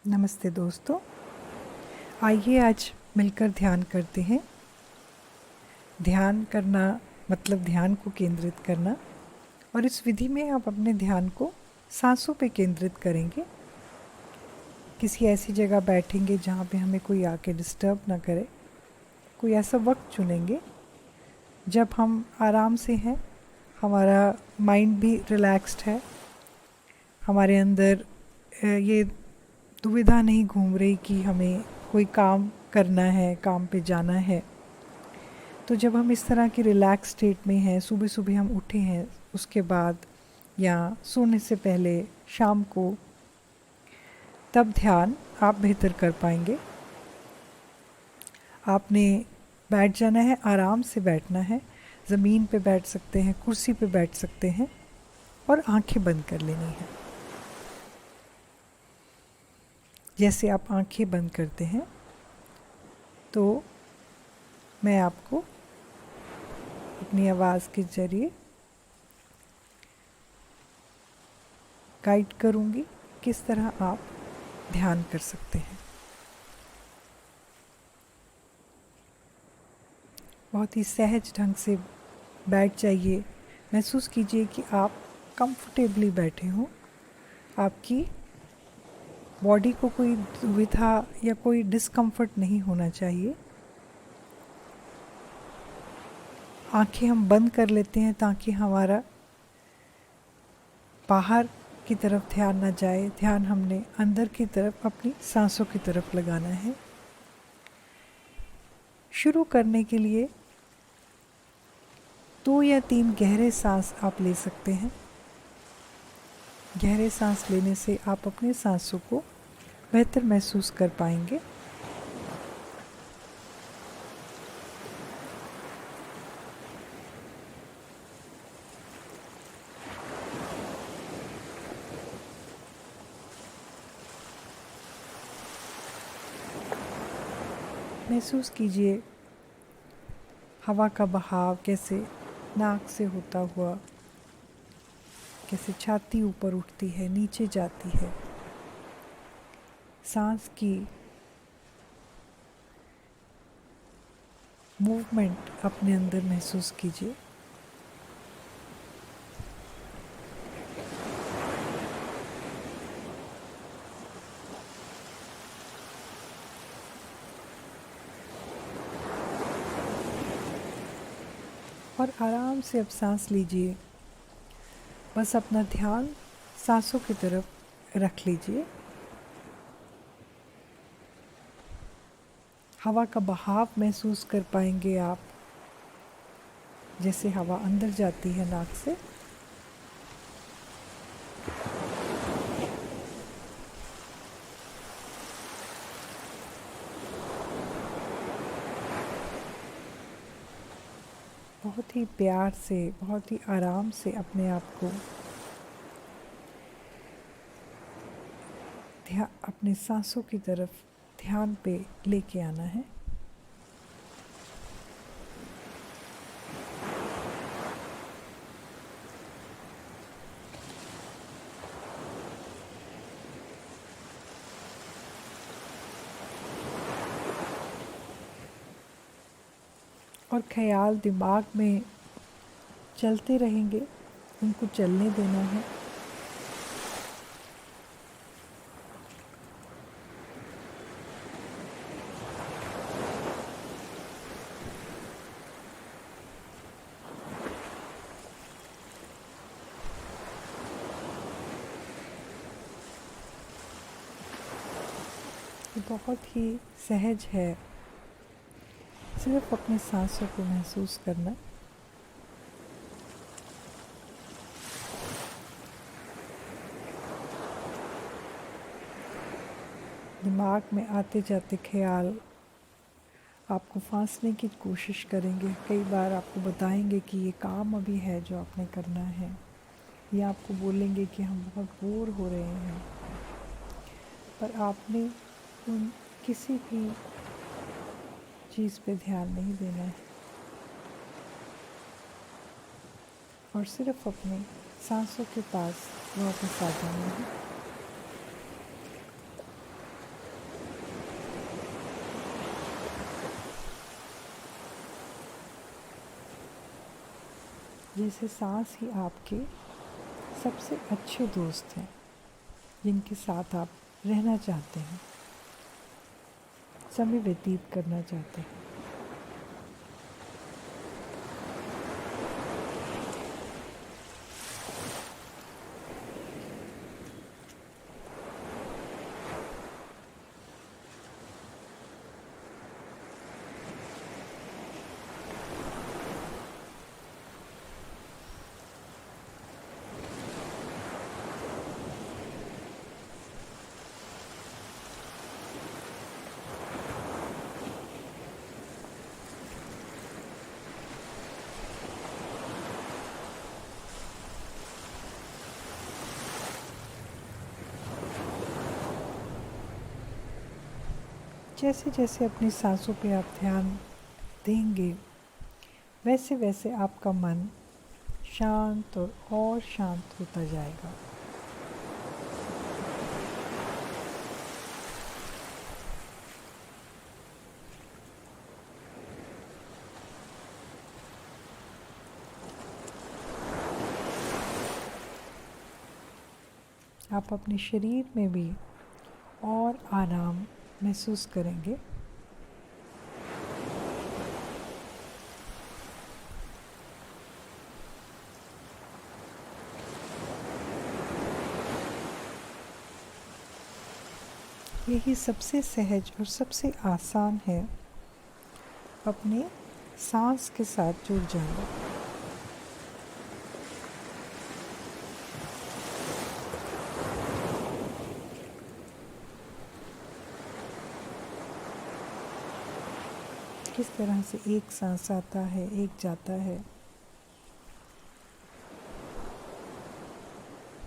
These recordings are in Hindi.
नमस्ते दोस्तों, आइए आज मिलकर ध्यान करते हैं। ध्यान करना मतलब ध्यान को केंद्रित करना, और इस विधि में आप अपने ध्यान को सांसों पे केंद्रित करेंगे। किसी ऐसी जगह बैठेंगे जहाँ पे हमें कोई आके डिस्टर्ब ना करे। कोई ऐसा वक्त चुनेंगे जब हम आराम से हैं, हमारा माइंड भी रिलैक्स्ड है, हमारे अंदर ये दुविधा नहीं घूम रही कि हमें कोई काम करना है, काम पे जाना है। तो जब हम इस तरह की रिलैक्स स्टेट में हैं, सुबह सुबह हम उठे हैं, उसके बाद या सोने से पहले शाम को, तब ध्यान आप बेहतर कर पाएंगे। आपने बैठ जाना है, आराम से बैठना है। ज़मीन पे बैठ सकते हैं, कुर्सी पे बैठ सकते हैं और आंखें बंद कर लेनी है। जैसे आप आंखें बंद करते हैं तो मैं आपको अपनी आवाज़ के ज़रिए गाइड करूँगी किस तरह आप ध्यान कर सकते हैं। बहुत ही सहज ढंग से बैठ जाइए। महसूस कीजिए कि आप कंफर्टेबली बैठे हों। आपकी बॉडी को कोई दुविधा या कोई डिस्कम्फर्ट नहीं होना चाहिए। आंखें हम बंद कर लेते हैं ताकि हमारा बाहर की तरफ ध्यान ना जाए। ध्यान हमने अंदर की तरफ, अपनी सांसों की तरफ लगाना है। शुरू करने के लिए 2 या 3 गहरे सांस आप ले सकते हैं। गहरे सांस लेने से आप अपने सांसों को बेहतर महसूस कर पाएंगे। महसूस कीजिए हवा का बहाव कैसे नाक से होता हुआ, कैसे छाती ऊपर उठती है, नीचे जाती है। सांस की मूवमेंट अपने अंदर महसूस कीजिए। और आराम से अब सांस लीजिए। बस अपना ध्यान सांसों की तरफ रख लीजिए। हवा का बहाव महसूस कर पाएंगे आप, जैसे हवा अंदर जाती है नाक से। बहुत ही प्यार से, बहुत ही आराम से अपने आप को अपने सांसों की तरफ ध्यान पे लेके आना है। और ख्याल दिमाग में चलते रहेंगे, उनको चलने देना है। ये बहुत ही सहज है, सिर्फ अपनी सांसों को महसूस करना। दिमाग में आते जाते ख्याल आपको फांसने की कोशिश करेंगे। कई बार आपको बताएंगे कि ये काम अभी है जो आपने करना है, या आपको बोलेंगे कि हम बहुत बोर हो रहे हैं। पर आपने उन किसी भी चीज़ पे ध्यान नहीं देना है और सिर्फ अपने सांसों के पास वापस आ जाना है। जैसे सांस ही आपके सबसे अच्छे दोस्त हैं, जिनके साथ आप रहना चाहते हैं, समय व्यतीत करना चाहते हैं। जैसे जैसे अपनी सांसों पे आप ध्यान देंगे, वैसे वैसे आपका मन शांत और शांत होता जाएगा। आप अपने शरीर में भी और आराम महसूस करेंगे। यही सबसे सहज और सबसे आसान है अपने सांस के साथ जुड़ जाना। किस तरह से एक सांस आता है, एक जाता है।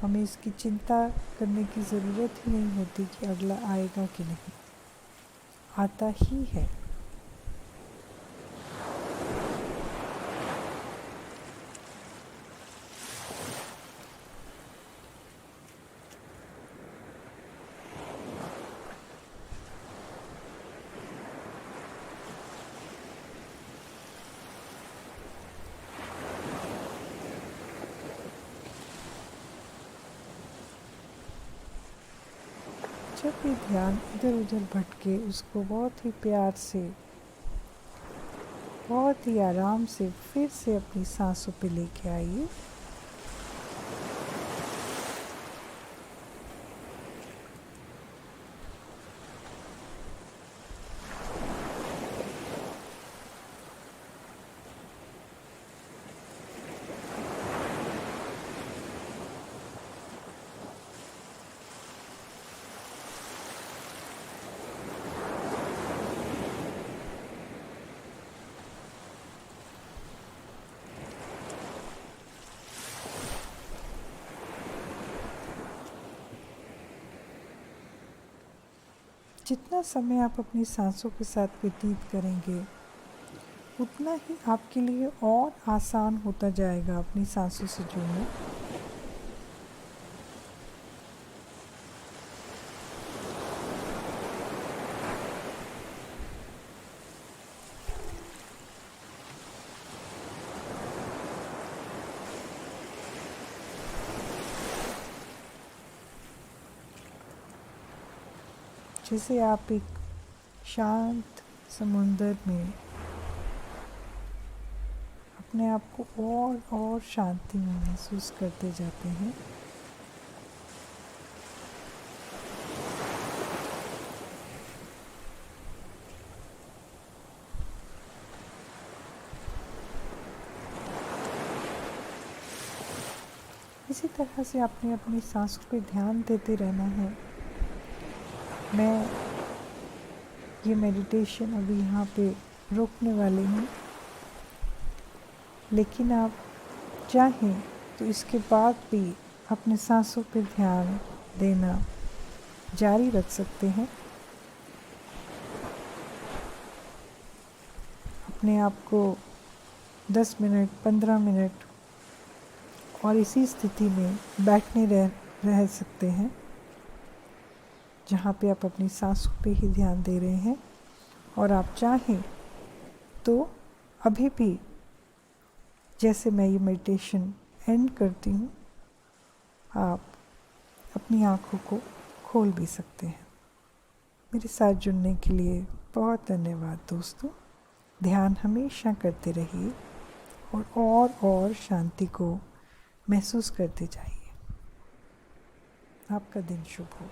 हमें इसकी चिंता करने की ज़रूरत ही नहीं होती कि अगला आएगा कि नहीं, आता ही है। जब भी ध्यान इधर उधर भटके, उसको बहुत ही प्यार से, बहुत ही आराम से फिर से अपनी सांसों पे लेके आइए। जितना समय आप अपनी सांसों के साथ व्यतीत करेंगे, उतना ही आपके लिए और आसान होता जाएगा अपनी सांसों से जुड़ना। जैसे आप एक शांत समुंदर में अपने आप को और शांति में महसूस करते जाते हैं, इसी तरह से आपने अपनी सांसों पे ध्यान देते रहना है। मैं ये मेडिटेशन अभी यहाँ पे रोकने वाली हूँ, लेकिन आप चाहें तो इसके बाद भी अपने सांसों पे ध्यान देना जारी रख सकते हैं। अपने आप को 10 मिनट, 15 मिनट और इसी स्थिति में बैठने रह सकते हैं, जहाँ पे आप अपनी सांसों पे ही ध्यान दे रहे हैं। और आप चाहें तो अभी भी जैसे मैं ये मेडिटेशन एंड करती हूँ, आप अपनी आँखों को खोल भी सकते हैं। मेरे साथ जुड़ने के लिए बहुत धन्यवाद दोस्तों। ध्यान हमेशा करते रहिए और शांति को महसूस करते जाइए। आपका दिन शुभ हो।